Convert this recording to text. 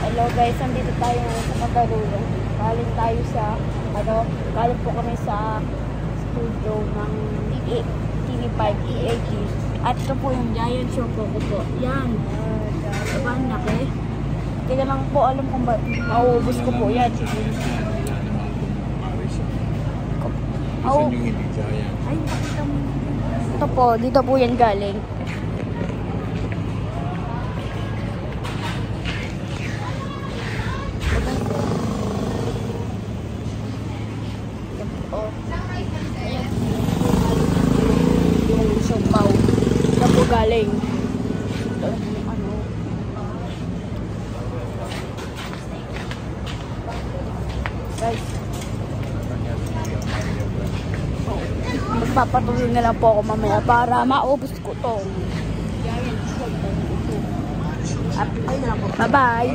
Hello guys, nandito tayo sa Pagkarulong. Galing tayo sa, galing po kami sa studio ng TV5 EAG. At ito po yung Giant Choco ko po. Yan. Diba ang laki? Hindi na lang po alam kung ba't mauubos ko po yan. Saan yung hindi Giant? Ay, nakita mo. Ito po, dito po yan galing. Yung siopaw. Ito po galing. Ito yung ano. Guys. Magpapatuloy na lang po ako mamaya para maubos ko to. Bye-bye.